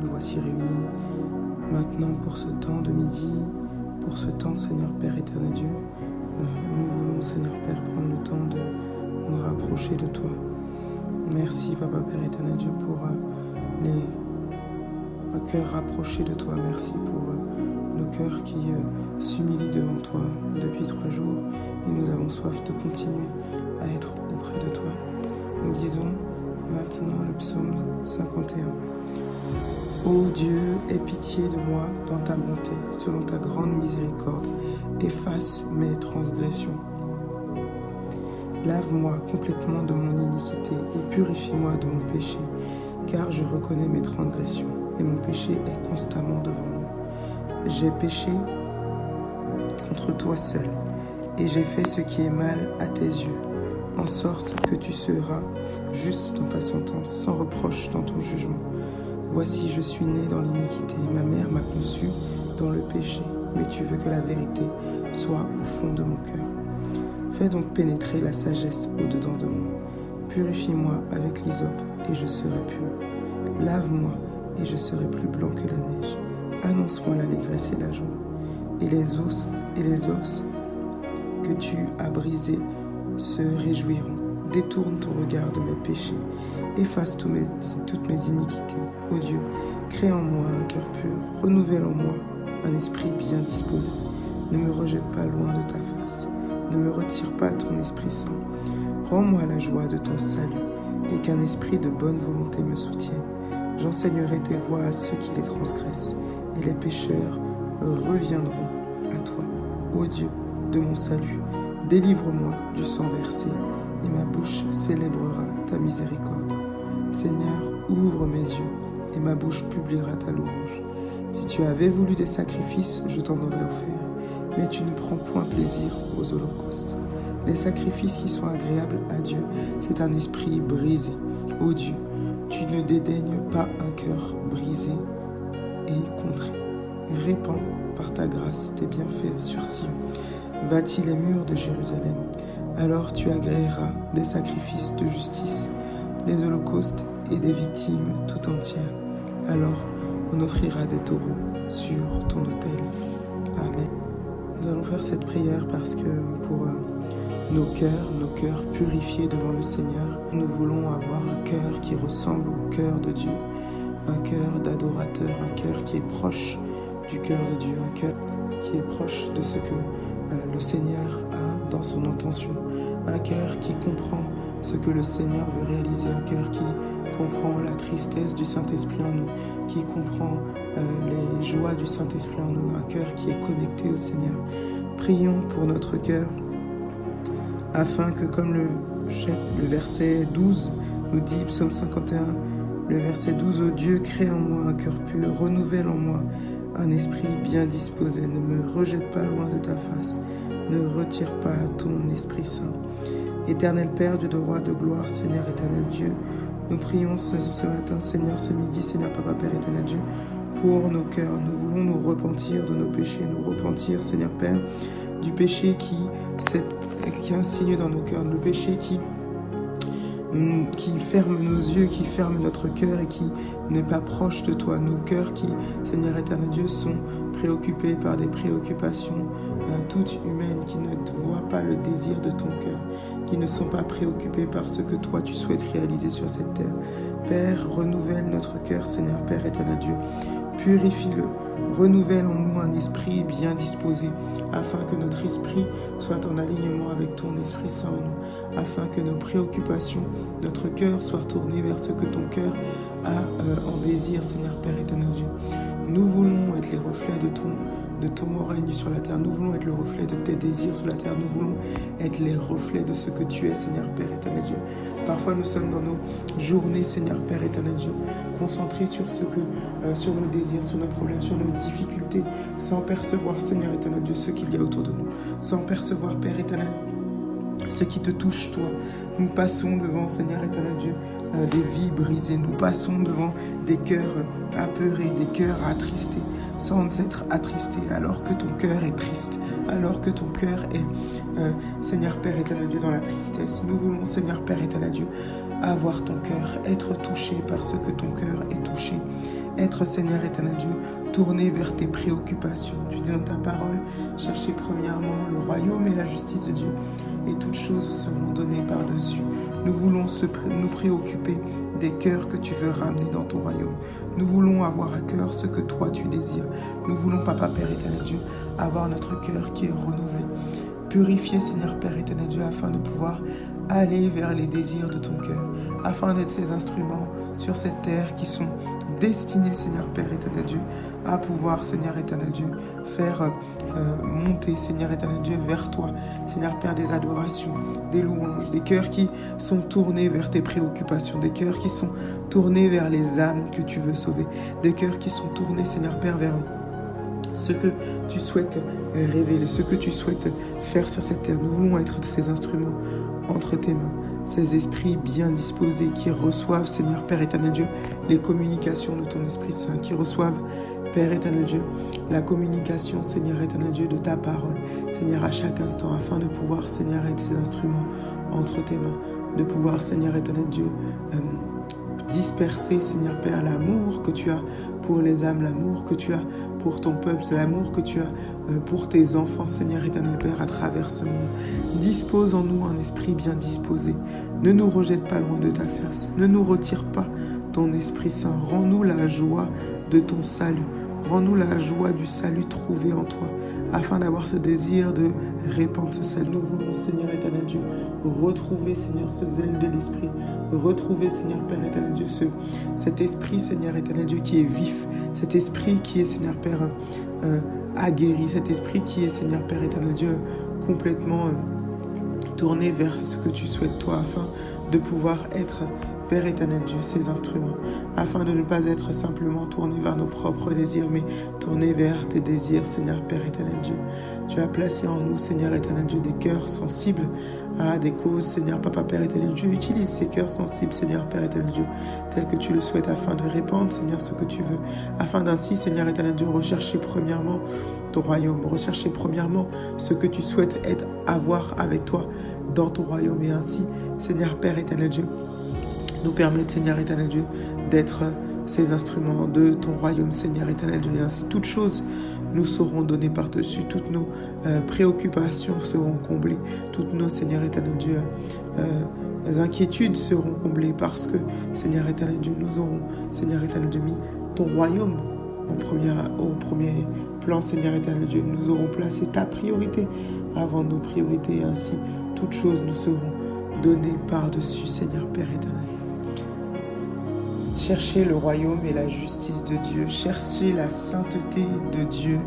nous voici réunis maintenant pour ce temps de midi, pour ce temps, Seigneur Père éternel Dieu, où nous voulons, Seigneur Père, prendre le temps de nous rapprocher de toi. Merci, Papa Père éternel Dieu, pour les cœurs rapprochés de toi. Merci pour nos cœurs qui s'humilient devant toi depuis 3 jours, et nous avons soif de continuer à être auprès de toi. Nous lisons maintenant le psaume 51. Ô Dieu, aie pitié de moi dans ta bonté, selon ta grande miséricorde, efface mes transgressions. Lave-moi complètement de mon iniquité et purifie-moi de mon péché, car je reconnais mes transgressions et mon péché est constamment devant moi. J'ai péché contre toi seul, et j'ai fait ce qui est mal à tes yeux, en sorte que tu seras juste dans ta sentence, sans reproche dans ton jugement. Voici, je suis né dans l'iniquité, ma mère m'a conçu dans le péché, mais tu veux que la vérité soit au fond de mon cœur. Fais donc pénétrer la sagesse au-dedans de moi. Purifie-moi avec l'hysope, et je serai pur. Lave-moi, et je serai plus blanc que la neige. Annonce-moi l'allégresse et la joie. Et les os que tu as brisés se réjouiront. Détourne ton regard de mes péchés. Efface toutes mes iniquités. Ô Dieu, crée en moi un cœur pur. Renouvelle en moi un esprit bien disposé. Ne me rejette pas loin de ta face. Ne me retire pas ton Esprit Saint. Rends-moi la joie de ton salut et qu'un esprit de bonne volonté me soutienne. J'enseignerai tes voies à ceux qui les transgressent et les pécheurs reviendront à toi. Ô Dieu de mon salut, délivre-moi du sang versé et ma bouche célébrera ta miséricorde. Seigneur, ouvre mes yeux et ma bouche publiera ta louange. Si tu avais voulu des sacrifices, je t'en aurais offert, mais tu ne prends point plaisir aux holocaustes. Les sacrifices qui sont agréables à Dieu, c'est un esprit brisé. Ô Dieu, tu ne dédaignes pas un cœur brisé et contré. Répands par ta grâce tes bienfaits sur Sion. Bâtis les murs de Jérusalem. Alors tu agréeras des sacrifices de justice, des holocaustes et des victimes tout entières. Alors on offrira des taureaux sur ton autel. Amen. Nous allons faire cette prière parce que pour nos cœurs purifiés devant le Seigneur, nous voulons avoir un cœur qui ressemble au cœur de Dieu, un cœur d'adorateur, un cœur qui est proche du cœur de Dieu, un cœur qui est proche de ce que le Seigneur a dans son intention, un cœur qui comprend ce que le Seigneur veut réaliser, un cœur qui comprend la tristesse du Saint-Esprit en nous, qui comprend les joies du Saint-Esprit en nous, un cœur qui est connecté au Seigneur. Prions pour notre cœur, afin que, comme le verset 12 nous dit, psaume 51, le verset 12, « Ô Dieu, crée en moi un cœur pur, renouvelle en moi un esprit bien disposé, ne me rejette pas loin de ta face, ne retire pas ton Esprit Saint. » Éternel Père, Dieu de roi, de gloire, Seigneur éternel Dieu, nous prions ce matin, Seigneur, ce midi, Seigneur Papa Père éternel Dieu, pour nos cœurs. Nous voulons nous repentir de nos péchés, nous repentir, Seigneur Père, du péché qui insigne dans nos cœurs, le péché qui ferme nos yeux, qui ferme notre cœur et qui n'est pas proche de toi. Nos cœurs qui, Seigneur éternel Dieu, sont préoccupés par des préoccupations toutes humaines, qui ne voient pas le désir de ton cœur, qui ne sont pas préoccupés par ce que toi tu souhaites réaliser sur cette terre. Père, renouvelle notre cœur, Seigneur Père éternel Dieu. Purifie-le, renouvelle en nous un esprit bien disposé, afin que notre esprit soit en alignement avec ton Esprit Saint en nous, afin que nos préoccupations, notre cœur soit tourné vers ce que ton cœur a en désir, Seigneur Père éternel Dieu. Nous voulons être les reflets de ton règne sur la terre. Nous voulons être le reflet de tes désirs sur la terre. Nous voulons être les reflets de ce que tu es, Seigneur Père éternel Dieu. Parfois, nous sommes dans nos journées, Seigneur Père éternel Dieu, concentrés sur sur nos désirs, sur nos problèmes, sur nos difficultés, sans percevoir, Seigneur éternel Dieu, ce qu'il y a autour de nous, sans percevoir, Père éternel, ce qui te touche, toi. Nous passons devant, Seigneur éternel Dieu, des vies brisées. Nous passons devant des cœurs apeurés, des cœurs attristés, sans être attristés, alors que ton cœur est triste, alors que ton cœur est, Seigneur Père éternel Dieu, dans la tristesse. Nous voulons, Seigneur Père éternel Dieu, avoir ton cœur, être touché par ce que ton cœur est touché, être, Seigneur éternel Dieu, tourné vers tes préoccupations. Tu dis dans ta parole, cherchez premièrement le royaume et la justice de Dieu, et toutes choses vous seront données par-dessus. Nous voulons nous préoccuper des cœurs que tu veux ramener dans ton royaume. Nous voulons avoir à cœur ce que toi tu désires. Nous voulons, Papa Père éternel Dieu, avoir notre cœur qui est renouvelé. Purifier, Seigneur Père éternel Dieu, afin de pouvoir aller vers les désirs de ton cœur, afin d'être ces instruments sur cette terre qui sont destinés, Seigneur Père éternel Dieu, à pouvoir, Seigneur éternel Dieu, faire monter, Seigneur éternel Dieu, vers toi, Seigneur Père, des adorations, des louanges, des cœurs qui sont tournés vers tes préoccupations, des cœurs qui sont tournés vers les âmes que tu veux sauver, des cœurs qui sont tournés, Seigneur Père, vers ce que tu souhaites révéler, ce que tu souhaites faire sur cette terre. Nous voulons être ces instruments entre tes mains, ces esprits bien disposés qui reçoivent, Seigneur Père éternel Dieu, les communications de ton Esprit Saint, qui reçoivent, Père éternel Dieu, la communication, Seigneur éternel Dieu, de ta parole, Seigneur, à chaque instant, afin de pouvoir, Seigneur, être ces instruments entre tes mains, de pouvoir, Seigneur éternel Dieu, disperser, Seigneur Père, l'amour que tu as pour les âmes, l'amour que tu as pour ton peuple, l'amour que tu as pour tes enfants, Seigneur éternel Père, à travers ce monde. Dispose en nous un esprit bien disposé. Ne nous rejette pas loin de ta face. Ne nous retire pas ton Esprit Saint. Rends-nous la joie de ton salut. Rends-nous la joie du salut trouvé en toi, afin d'avoir ce désir de répandre ce salut. Nous voulons, Seigneur éternel Dieu, retrouver, Seigneur, ce zèle de l'Esprit. Retrouver, Seigneur Père éternel Dieu, cet esprit, Seigneur éternel Dieu, qui est vif. Cet esprit qui est, Seigneur Père, aguerri. Cet esprit qui est, Seigneur Père éternel Dieu, complètement tourné vers ce que tu souhaites, toi, afin de pouvoir être, Père éternel Dieu, ces instruments, afin de ne pas être simplement tourné vers nos propres désirs, mais tourné vers tes désirs, Seigneur Père éternel Dieu. Tu as placé en nous, Seigneur éternel Dieu, des cœurs sensibles à des causes, Seigneur Papa Père éternel Dieu. Utilise ces cœurs sensibles, Seigneur Père éternel Dieu, tels que tu le souhaites, afin de répandre, Seigneur, ce que tu veux, afin d'ainsi, Seigneur éternel Dieu, rechercher premièrement ton royaume, rechercher premièrement ce que tu souhaites avoir avec toi dans ton royaume, et ainsi, Seigneur Père éternel Dieu, nous permettre, Seigneur éternel Dieu, d'être ces instruments de ton royaume, Seigneur éternel Dieu. Et ainsi, toutes choses nous seront données par-dessus, toutes nos préoccupations seront comblées, toutes nos, Seigneur éternel Dieu, inquiétudes seront comblées, parce que, Seigneur éternel Dieu, nous aurons, Seigneur éternel Dieu, mis ton royaume au premier plan, Seigneur éternel Dieu. Nous aurons placé ta priorité avant nos priorités, et ainsi, toutes choses nous seront données par-dessus, Seigneur Père éternel. Chercher le royaume et la justice de Dieu, chercher la sainteté de Dieu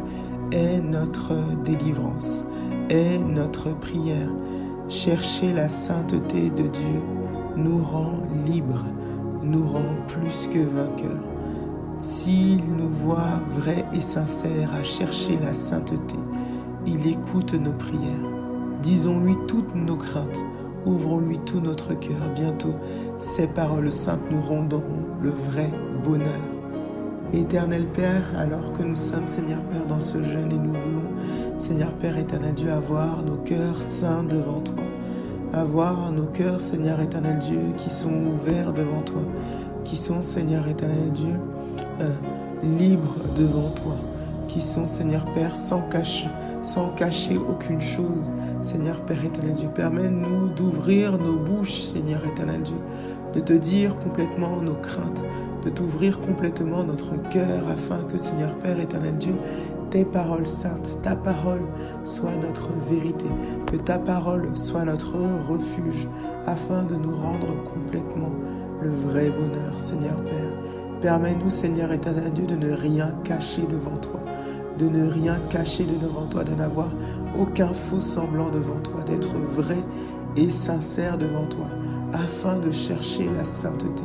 est notre délivrance, est notre prière. Chercher la sainteté de Dieu nous rend libres, nous rend plus que vainqueurs. S'il nous voit vrais et sincères à chercher la sainteté, il écoute nos prières. Disons-lui toutes nos craintes. Ouvrons-lui tout notre cœur. Bientôt, ces paroles saintes nous rendront le vrai bonheur. Éternel Père, alors que nous sommes, Seigneur Père, dans ce jeûne, et nous voulons, Seigneur Père éternel Dieu, avoir nos cœurs saints devant toi. Avoir nos cœurs, Seigneur éternel Dieu, qui sont ouverts devant toi. Qui sont, Seigneur éternel Dieu, libres devant toi. Qui sont, Seigneur Père, sans cacher aucune chose. Seigneur Père éternel Dieu, permets-nous d'ouvrir nos bouches, Seigneur éternel Dieu, de te dire complètement nos craintes, de t'ouvrir complètement notre cœur, afin que, Seigneur Père éternel Dieu, tes paroles saintes, ta parole soit notre vérité, que ta parole soit notre refuge, afin de nous rendre complètement le vrai bonheur, Seigneur Père. Permets-nous, Seigneur éternel Dieu, de ne rien cacher devant toi, de ne rien cacher devant toi, de n'avoir aucun faux semblant devant toi, d'être vrai et sincère devant toi, afin de chercher la sainteté.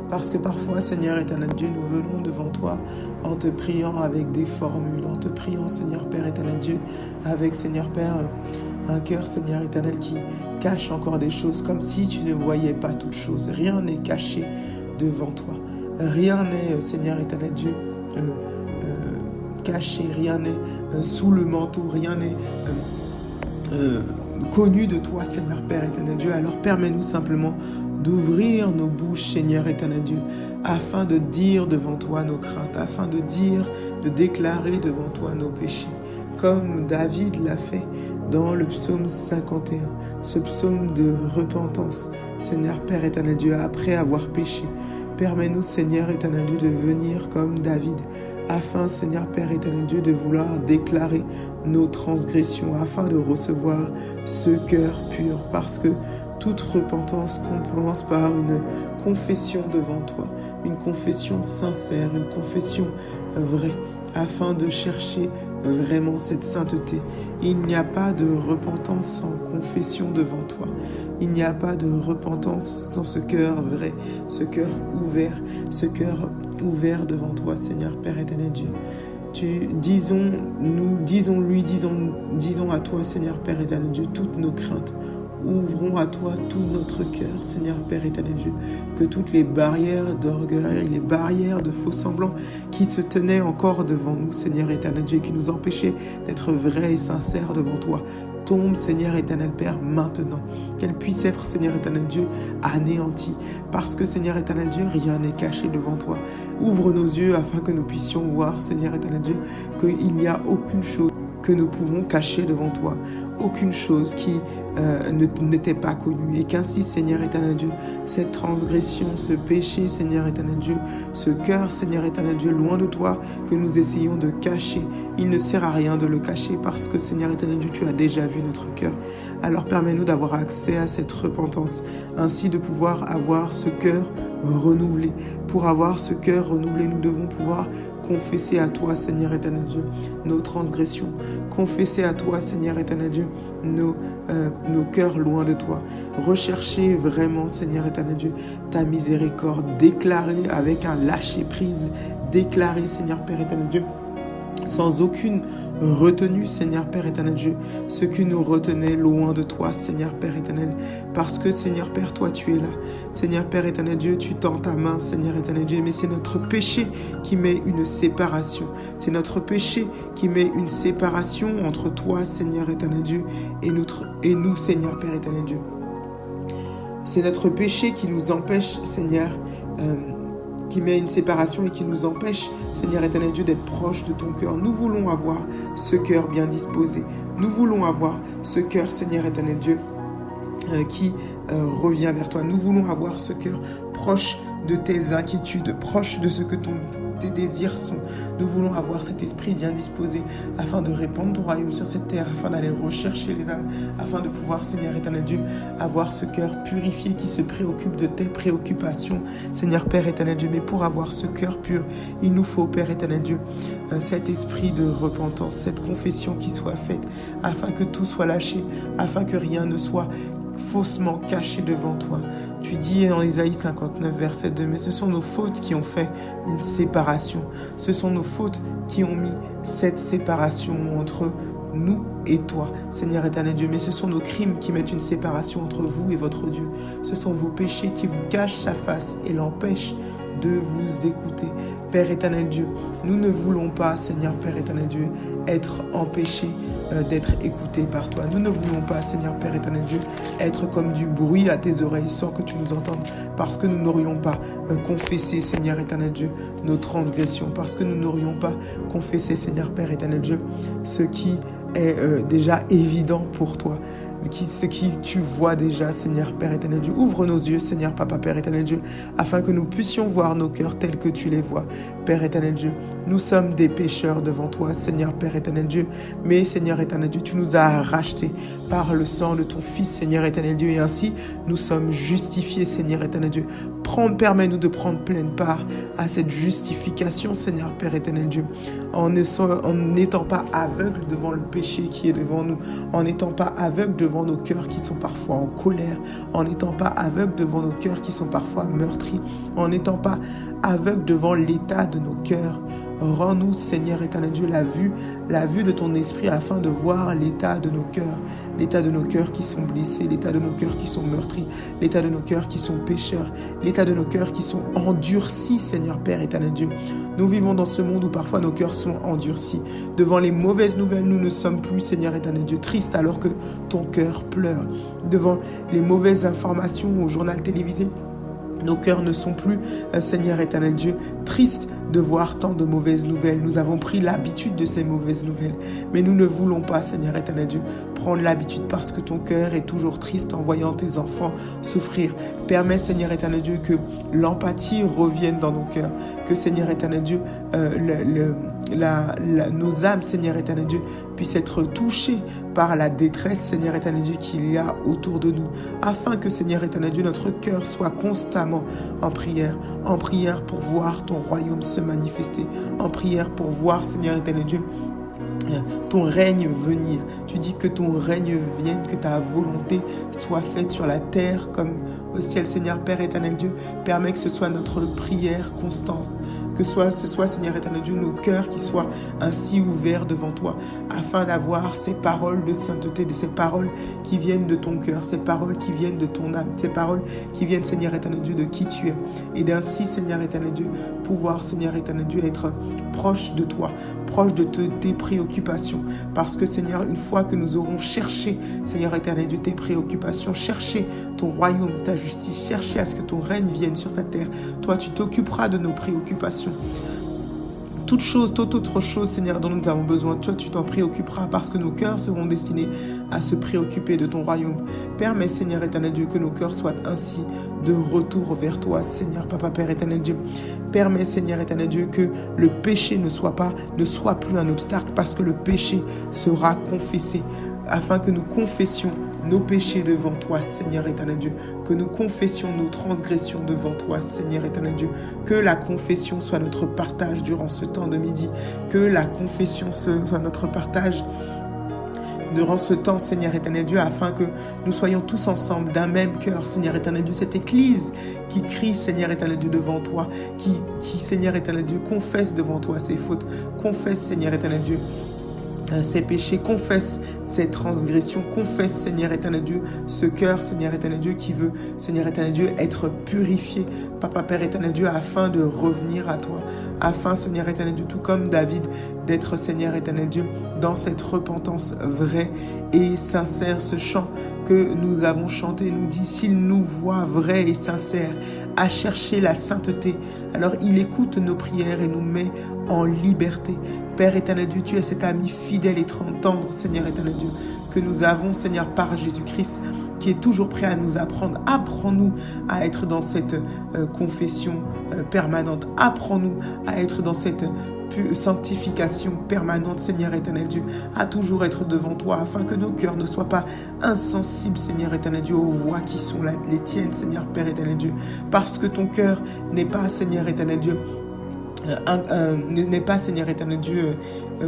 Parce que parfois, Seigneur éternel Dieu, nous venons devant toi en te priant avec des formules, en te priant, Seigneur Père éternel Dieu, avec, Seigneur Père, un cœur, Seigneur éternel, qui cache encore des choses, comme si tu ne voyais pas toutes choses. Rien n'est caché devant toi. Rien n'est, Seigneur éternel Dieu, caché, rien n'est sous le manteau, rien n'est connu de toi, Seigneur Père éternel Dieu. Alors permets-nous simplement d'ouvrir nos bouches, Seigneur éternel Dieu, afin de dire devant toi nos craintes, afin de dire, de déclarer devant toi nos péchés, comme David l'a fait dans le psaume 51, ce psaume de repentance. Seigneur Père éternel Dieu, après avoir péché, permets-nous, Seigneur éternel Dieu, de venir comme David, afin, Seigneur Père éternel Dieu, de vouloir déclarer nos transgressions, afin de recevoir ce cœur pur, parce que toute repentance commence par une confession devant toi, une confession sincère, une confession vraie, afin de chercher vraiment cette sainteté. Il n'y a pas de repentance sans confession devant toi. Il n'y a pas de repentance sans ce cœur vrai, ce cœur ouvert devant toi, Seigneur Père éternel Dieu. Disons à toi, Seigneur Père éternel Dieu, toutes nos craintes. Ouvrons à toi tout notre cœur, Seigneur Père éternel Dieu, que toutes les barrières d'orgueil, les barrières de faux semblants qui se tenaient encore devant nous, Seigneur éternel Dieu, qui nous empêchaient d'être vrais et sincères devant toi, tombent, Seigneur éternel Père, maintenant. Qu'elle puisse être, Seigneur éternel Dieu, anéantie, parce que, Seigneur éternel Dieu, rien n'est caché devant toi. Ouvre nos yeux afin que nous puissions voir, Seigneur éternel Dieu, qu'il n'y a aucune chose que nous pouvons cacher devant toi, aucune chose qui n'était pas connue, et qu'ainsi, Seigneur éternel Dieu, cette transgression, ce péché, Seigneur éternel Dieu, ce cœur, Seigneur éternel Dieu, loin de toi, que nous essayons de cacher, il ne sert à rien de le cacher, parce que, Seigneur éternel Dieu, tu as déjà vu notre cœur. Alors permets-nous d'avoir accès à cette repentance, ainsi de pouvoir avoir ce cœur renouvelé. Pour avoir ce cœur renouvelé, nous devons pouvoir confesser à toi, Seigneur éternel Dieu, nos transgressions. Confesser à toi, Seigneur éternel Dieu, nos cœurs loin de toi. Rechercher vraiment, Seigneur éternel Dieu, ta miséricorde. Déclarer avec un lâcher-prise. Déclarer, Seigneur Père éternel Dieu, sans aucune retenue, Seigneur Père éternel Dieu, ce qui nous retenait loin de toi, Seigneur Père éternel, parce que, Seigneur Père, toi tu es là. Seigneur Père éternel Dieu, tu tends ta main, Seigneur éternel Dieu, mais c'est notre péché qui met une séparation. C'est notre péché qui met une séparation entre toi, Seigneur éternel Dieu, et nous, Seigneur Père éternel Dieu. C'est notre péché qui nous empêche, Seigneur, qui met une séparation et qui nous empêche, Seigneur éternel Dieu, d'être proche de ton cœur. Nous voulons avoir ce cœur bien disposé. Nous voulons avoir ce cœur, Seigneur éternel Dieu, qui revient vers toi. Nous voulons avoir ce cœur proche de tes inquiétudes, proche de ce que tes désirs sont. Nous voulons avoir cet esprit bien disposé afin de répandre ton royaume sur cette terre, afin d'aller rechercher les âmes, afin de pouvoir, Seigneur éternel Dieu, avoir ce cœur purifié qui se préoccupe de tes préoccupations, Seigneur Père éternel Dieu. Mais pour avoir ce cœur pur, il nous faut, Père éternel Dieu, cet esprit de repentance, cette confession qui soit faite, afin que tout soit lâché, afin que rien ne soit faussement caché devant toi. Tu dis dans Isaïe 59, verset 2, mais ce sont nos fautes qui ont fait une séparation. Ce sont nos fautes qui ont mis cette séparation entre nous et toi, Seigneur éternel Dieu. Mais ce sont nos crimes qui mettent une séparation entre vous et votre Dieu. Ce sont vos péchés qui vous cachent sa face et l'empêchent de vous écouter. Père éternel Dieu, nous ne voulons pas, Seigneur Père éternel Dieu, être empêchés d'être écoutés par toi. Nous ne voulons pas, Seigneur Père éternel Dieu, être comme du bruit à tes oreilles sans que tu nous entendes, parce que nous n'aurions pas confessé, Seigneur éternel Dieu, nos transgressions, parce que nous n'aurions pas confessé, Seigneur Père éternel Dieu, ce qui est déjà évident pour toi. Ce qui tu vois déjà, Seigneur Père éternel Dieu. Ouvre nos yeux, Seigneur Papa Père éternel Dieu, afin que nous puissions voir nos cœurs tels que tu les vois, Père éternel Dieu. Nous sommes des pécheurs devant toi, Seigneur Père éternel Dieu, mais Seigneur éternel Dieu, tu nous as rachetés par le sang de ton Fils, Seigneur éternel Dieu, et ainsi nous sommes justifiés, Seigneur éternel Dieu. Permets-nous de prendre pleine part à cette justification, Seigneur Père éternel Dieu, en n'étant pas aveugles devant le péché qui est devant nous, en n'étant pas aveugles devant nos cœurs qui sont parfois en colère, en n'étant pas aveugles devant nos cœurs qui sont parfois meurtris, en n'étant pas aveugles devant l'état de nos cœurs Rends-nous, Seigneur éternel Dieu, la vue de ton esprit afin de voir l'état de nos cœurs qui sont blessés, l'état de nos cœurs qui sont meurtris, l'état de nos cœurs qui sont pécheurs, l'état de nos cœurs qui sont endurcis, Seigneur Père éternel Dieu. Nous vivons dans ce monde où parfois nos cœurs sont endurcis. Devant les mauvaises nouvelles, nous ne sommes plus, Seigneur éternel Dieu, tristes alors que ton cœur pleure. Devant les mauvaises informations au journal télévisé, nos cœurs ne sont plus, Seigneur éternel Dieu, tristes de voir tant de mauvaises nouvelles. Nous avons pris l'habitude de ces mauvaises nouvelles. Mais nous ne voulons pas, Seigneur éternel Dieu, prendre l'habitude parce que ton cœur est toujours triste en voyant tes enfants souffrir. Permets, Seigneur éternel Dieu, que l'empathie revienne dans nos cœurs. Que, Seigneur éternel Dieu, nos âmes, Seigneur éternel Dieu, puissent être touchées par la détresse, Seigneur éternel Dieu, qu'il y a autour de nous. Afin que, Seigneur éternel Dieu, notre cœur soit constamment en prière pour voir ton royaume se manifester, en prière pour voir, Seigneur éternel Dieu, ton règne venir. Tu dis que ton règne vienne, que ta volonté soit faite sur la terre comme au ciel. Seigneur Père éternel Dieu, permets que ce soit notre prière constante, que ce soit, Seigneur éternel Dieu, nos cœurs qui soient ainsi ouverts devant toi, afin d'avoir ces paroles de sainteté, de ces paroles qui viennent de ton cœur, ces paroles qui viennent de ton âme, ces paroles qui viennent, Seigneur éternel Dieu, de qui tu es. Et d'ainsi, Seigneur éternel Dieu, pouvoir, Seigneur éternel Dieu, être proche de toi, proche de tes préoccupations. Parce que, Seigneur, une fois que nous aurons cherché, Seigneur éternel Dieu, tes préoccupations, cherché ton royaume, ta justice, cherché à ce que ton règne vienne sur cette terre, toi, tu t'occuperas de nos préoccupations. Toute autre chose, Seigneur, dont nous avons besoin, toi, tu t'en préoccuperas parce que nos cœurs seront destinés à se préoccuper de ton royaume. Permets, Seigneur éternel Dieu, que nos cœurs soient ainsi de retour vers toi, Seigneur, Papa, Père éternel Dieu. Permets, Seigneur éternel Dieu, que le péché ne soit plus un obstacle parce que le péché sera confessé, afin que nous confessions nos péchés devant toi, Seigneur éternel Dieu, que nous confessions nos transgressions devant toi, Seigneur éternel Dieu, que la confession soit notre partage durant ce temps de midi, que la confession soit notre partage durant ce temps, Seigneur éternel Dieu, afin que nous soyons tous ensemble d'un même cœur, Seigneur éternel Dieu, cette Église qui crie, Seigneur éternel Dieu, devant toi, qui, Seigneur éternel Dieu, confesse devant toi ses fautes, confesse, Seigneur éternel Dieu, ses péchés, confesse ses transgressions, confesse, Seigneur éternel Dieu, ce cœur, Seigneur éternel Dieu, qui veut, Seigneur éternel Dieu, être purifié, Papa Père éternel Dieu, afin de revenir à toi, afin, Seigneur éternel Dieu, tout comme David, d'être, Seigneur éternel Dieu, dans cette repentance vraie et sincère. Ce chant que nous avons chanté nous dit: s'il nous voit vrais et sincères à chercher la sainteté, alors il écoute nos prières et nous met en liberté. Père éternel Dieu, tu es cet ami fidèle et tendre, Seigneur éternel Dieu, que nous avons, Seigneur, par Jésus-Christ, qui est toujours prêt à nous apprendre. Apprends-nous à être dans cette confession permanente. Apprends-nous à être dans cette sanctification permanente, Seigneur éternel Dieu, à toujours être devant toi, afin que nos cœurs ne soient pas insensibles, Seigneur éternel Dieu, aux voix qui sont là, les tiennes, Seigneur Père éternel Dieu, parce que ton cœur n'est pas, Seigneur éternel Dieu, n'est pas, Seigneur éternel Dieu,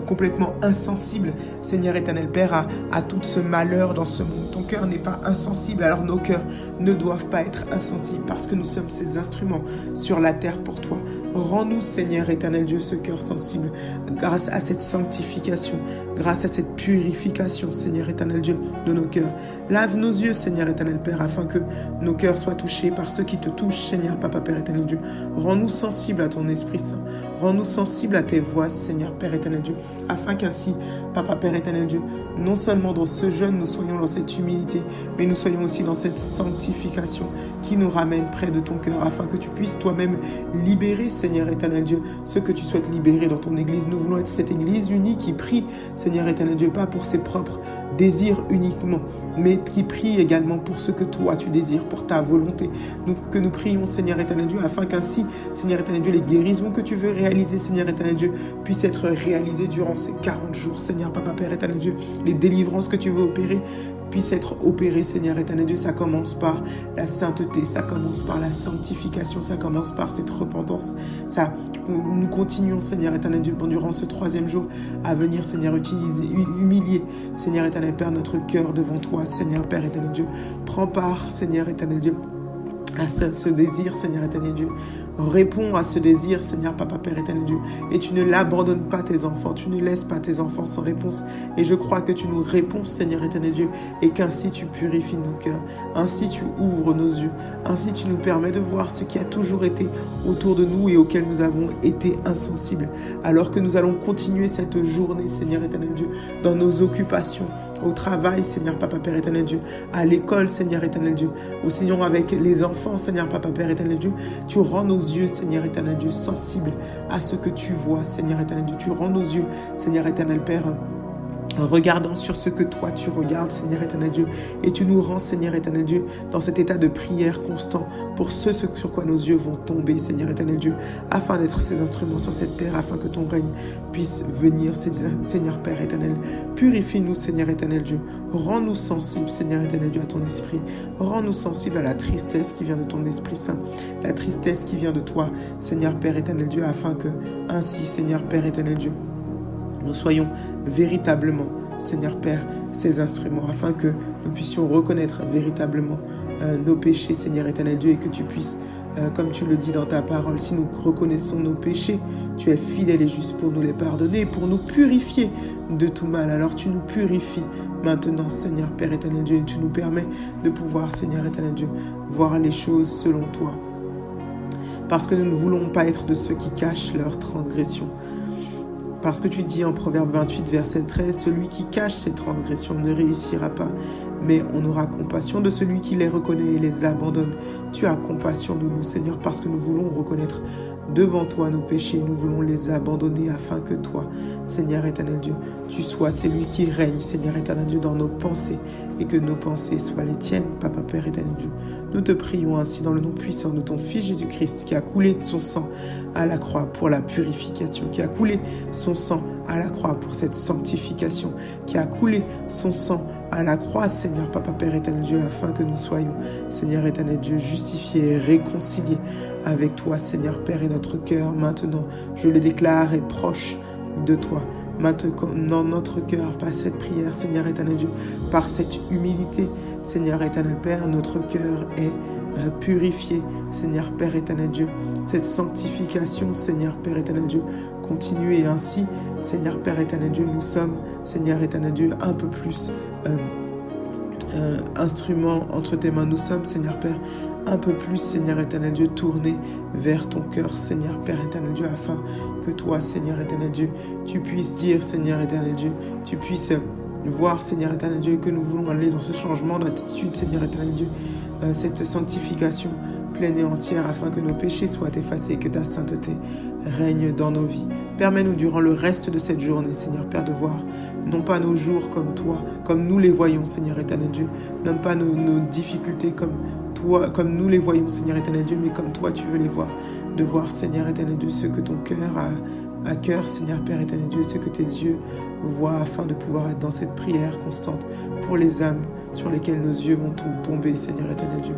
complètement insensible, Seigneur éternel Père, à tout ce malheur dans ce monde. Ton cœur n'est pas insensible, alors nos cœurs ne doivent pas être insensibles parce que nous sommes ces instruments sur la terre pour toi. Rends-nous, Seigneur éternel Dieu, ce cœur sensible grâce à cette sanctification, grâce à cette purification, Seigneur éternel Dieu, de nos cœurs. Lave nos yeux, Seigneur éternel Père, afin que nos cœurs soient touchés par ceux qui te touchent, Seigneur Papa Père éternel Dieu. Rends-nous sensibles à ton Esprit Saint. Rends-nous sensibles à tes voix, Seigneur Père éternel Dieu, afin qu'ainsi, Papa Père éternel Dieu, non seulement dans ce jeûne, nous soyons dans cette humilité, mais nous soyons aussi dans cette sanctification qui nous ramène près de ton cœur, afin que tu puisses toi-même libérer, Seigneur éternel Dieu, ce que tu souhaites libérer dans ton Église. Nous voulons être cette Église unie qui prie, Seigneur éternel Dieu, pas pour ses propres désirs uniquement, mais qui prie également pour ce que toi tu désires, pour ta volonté. Que nous prions, Seigneur éternel Dieu, afin qu'ainsi, Seigneur éternel Dieu, les guérisons que tu veux réaliser, Seigneur éternel Dieu, puissent être réalisées durant ces 40 jours, Seigneur Papa Père éternel Dieu. Les délivrances que tu veux opérer puissent être opérées, Seigneur éternel Dieu. Ça commence par la sainteté, ça commence par la sanctification, ça commence par cette repentance. Nous continuons, Seigneur éternel Dieu, durant ce 3e jour, à venir, Seigneur, humilier, Seigneur éternel Père, notre cœur devant toi, Seigneur Père éternel Dieu. Prends part, Seigneur éternel Dieu, à ce désir, Seigneur éternel Dieu. Réponds à ce désir, Seigneur, Papa, Père éternel Dieu. Et tu ne l'abandonnes pas, tes enfants. Tu ne laisses pas tes enfants sans réponse. Et je crois que tu nous réponds, Seigneur éternel Dieu, et qu'ainsi tu purifies nos cœurs. Ainsi tu ouvres nos yeux. Ainsi tu nous permets de voir ce qui a toujours été autour de nous et auquel nous avons été insensibles. Alors que nous allons continuer cette journée, Seigneur éternel Dieu, dans nos occupations, au travail, Seigneur, Papa, Père éternel Dieu, à l'école, Seigneur éternel Dieu, au Seigneur avec les enfants, Seigneur, Papa, Père éternel Dieu, tu rends nos yeux, Seigneur éternel Dieu, sensibles à ce que tu vois, Seigneur éternel Dieu, tu rends nos yeux, Seigneur éternel Père, regardant sur ce que toi tu regardes, Seigneur éternel Dieu, et tu nous rends, Seigneur éternel Dieu, dans cet état de prière constant pour ce sur quoi nos yeux vont tomber, Seigneur éternel Dieu, afin d'être ces instruments sur cette terre, afin que ton règne puisse venir, Seigneur Père éternel. Purifie-nous, Seigneur éternel Dieu. Rends-nous sensibles, Seigneur éternel Dieu, à ton esprit. Rends-nous sensibles à la tristesse qui vient de ton Esprit Saint, la tristesse qui vient de toi, Seigneur Père éternel Dieu, afin que ainsi, Seigneur Père éternel Dieu, nous soyons véritablement, Seigneur Père, ces instruments, afin que nous puissions reconnaître véritablement nos péchés, Seigneur éternel Dieu, et que tu puisses, comme tu le dis dans ta parole, si nous reconnaissons nos péchés, tu es fidèle et juste pour nous les pardonner, pour nous purifier de tout mal. Alors tu nous purifies maintenant, Seigneur Père éternel Dieu, et tu nous permets de pouvoir, Seigneur éternel Dieu, voir les choses selon toi. Parce que nous ne voulons pas être de ceux qui cachent leurs transgressions. Parce que tu dis en Proverbe 28, verset 13, « Celui qui cache ses transgressions ne réussira pas, mais on aura compassion de celui qui les reconnaît et les abandonne. » Tu as compassion de nous, Seigneur, parce que nous voulons reconnaître devant toi nos péchés, nous voulons les abandonner afin que toi, Seigneur éternel Dieu, tu sois celui qui règne, Seigneur éternel Dieu, dans nos pensées, et que nos pensées soient les tiennes, Papa Père éternel Dieu. Nous te prions ainsi dans le nom puissant de ton Fils Jésus-Christ, qui a coulé son sang à la croix pour la purification, qui a coulé son sang à la croix pour cette sanctification, qui a coulé son sang à la croix, Seigneur, Papa, Père éternel Dieu, afin que nous soyons, Seigneur éternel Dieu, justifiés et réconciliés avec toi, Seigneur Père, et notre cœur, maintenant, je le déclare, est proche de toi. Maintenant, notre cœur, par cette prière, Seigneur éternel Dieu, par cette humilité, Seigneur éternel Père, notre cœur est purifié, Seigneur Père éternel Dieu. Cette sanctification, Seigneur Père éternel Dieu, continue, et ainsi, Seigneur Père éternel Dieu, nous sommes, Seigneur éternel Dieu, un peu plus instruments entre tes mains. Nous sommes, Seigneur Père, un peu plus, Seigneur éternel Dieu, tournés vers ton cœur, Seigneur Père éternel Dieu, afin que toi, Seigneur éternel Dieu, tu puisses dire, Seigneur éternel Dieu, tu puisses voir, Seigneur éternel Dieu, que nous voulons aller dans ce changement d'attitude, Seigneur éternel Dieu, cette sanctification pleine et entière, afin que nos péchés soient effacés et que ta sainteté règne dans nos vies. Permets-nous durant le reste de cette journée, Seigneur Père, de voir non pas nos jours comme toi, comme nous les voyons, Seigneur éternel Dieu, non pas nos difficultés comme toi, comme nous les voyons, Seigneur éternel Dieu, mais comme toi tu veux les voir. De voir, Seigneur éternel Dieu, ce que ton cœur a à cœur, Seigneur Père éternel Dieu, ce que tes yeux voient, afin de pouvoir être dans cette prière constante pour les âmes sur lesquelles nos yeux vont tomber, Seigneur éternel Dieu.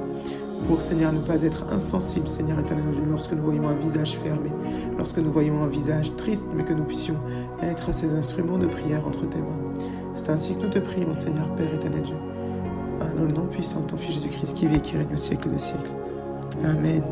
Pour, Seigneur, ne pas être insensible, Seigneur éternel Dieu, lorsque nous voyons un visage fermé, lorsque nous voyons un visage triste, mais que nous puissions être ces instruments de prière entre tes mains. C'est ainsi que nous te prions, Seigneur Père éternel Dieu. Dans le nom puissant de ton Fils Jésus-Christ qui vit et qui règne au siècle des siècles. Amen.